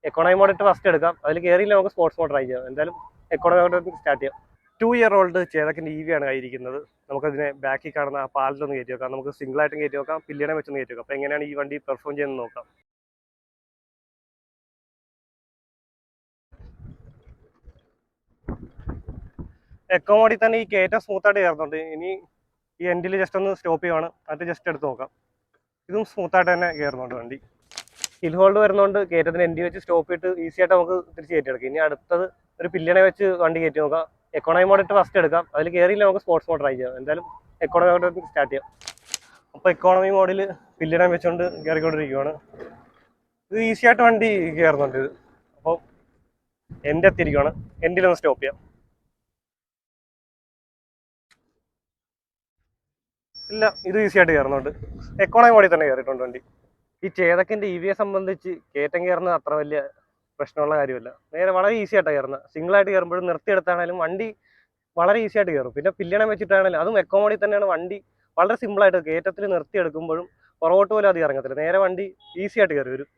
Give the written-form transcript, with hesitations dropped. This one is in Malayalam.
എക്കോണമി മോഡ് ഇട്ട് ഫസ്റ്റ് എടുക്കാം. അതിൽ കയറിയില്ല നമുക്ക് സ്പോർട്സ് മോഡ് ട്രൈ ചെയ്യാം. എന്തായാലും എക്കോണമി മോഡ് സ്റ്റാർട്ട് ചെയ്യാം. 2-year-old ചേതക്കിൻ്റെ EV ആണ് കയ്യിരിക്കുന്നത്. നമുക്കതിനെ ബാക്കിൽ കാണുന്ന ആ പാലിലൊന്ന് കയറ്റി വെക്കാം. നമുക്ക് സിംഗിളായിട്ടും കയറ്റി വെക്കാം, പില്ലിയനെ വെച്ചൊന്ന് കയറ്റി വെക്കാം. അപ്പോൾ എങ്ങനെയാണ് ഈ വണ്ടി പെർഫോം ചെയ്യുന്നത് നോക്കാം. എക്കോ മോഡിൽ തന്നെ ഈ കയറ്റം സ്മൂത്തായിട്ട് കയറുന്നുണ്ട്. ഇനി ഈ എൻഡിൽ ജസ്റ്റ് ഒന്ന് സ്റ്റോപ്പ് ചെയ്യുവാണ്. അത് ജസ്റ്റ് എടുത്ത് നോക്കാം. ഇതും സ്മൂത്തായിട്ട് തന്നെ കയറുന്നുണ്ട് വണ്ടി. ഹിൽ ഹോൾഡ് വരുന്നതുകൊണ്ട് കയറ്റത്തിന് എൻഡി വെച്ച് സ്റ്റോപ്പ് ചെയ്തിട്ട് ഈസി ആയിട്ട് നമുക്ക് തിരിച്ച് കയറ്റിയെടുക്കാം. ഇനി അടുത്തത് ഒരു പില്ലിയനെ വെച്ച് വണ്ടി കയറ്റി നോക്കാം. എക്കോണമി മോഡ് ഇട്ട് ഫസ്റ്റ് എടുക്കാം. അതിൽ കയറിയില്ല നമുക്ക് സ്പോർട്സ് മോഡ് ട്രൈ ചെയ്യാം. എന്തായാലും എക്കോണമി മോഡ് സ്റ്റാർട്ട് ചെയ്യാം. അപ്പോൾ എക്കോണമി മോഡിൽ പില്ലിയനെ വെച്ചുകൊണ്ട് കയറിക്കൊണ്ടിരിക്കുകയാണ്. ഇത് ഈസി ആയിട്ട് വണ്ടി കയറുന്നുണ്ട്. ഇത് അപ്പോൾ എൻ്റെ എത്തിയിരിക്കുകയാണ്. എൻഡിലൊന്ന് സ്റ്റോപ്പ് ചെയ്യാം. ഇല്ല, ഇത് ഈസി ആയിട്ട് കയറുന്നുണ്ട്. എക്കോണമി മോഡിൽ തന്നെ കയറിയിട്ടുണ്ട് വണ്ടി. ഈ ചേതക്കിൻ്റെ EVയെ സംബന്ധിച്ച് കയറ്റം കയറുന്നത് അത്ര വലിയ പ്രശ്നമുള്ള കാര്യമല്ല. നേരെ വളരെ ഈസി ആയിട്ടാണ് കയറുന്നത്. സിംഗിളായിട്ട് കയറുമ്പോഴും നിർത്തിയെടുത്താണെങ്കിലും വണ്ടി വളരെ ഈസി ആയിട്ട് കയറും. പിന്നെ പില്ലിയനെ വെച്ചിട്ടാണെങ്കിലും അതും എക്കോ മോഡിൽ തന്നെയാണ് വണ്ടി വളരെ സിമ്പിളായിട്ട് കയറ്റത്തിൽ നിർത്തിയെടുക്കുമ്പോഴും പുറകോട്ട് പോലും അത് ഇറങ്ങത്തില്ല. നേരെ വണ്ടി ഈസി ആയിട്ട് കയറി വരും.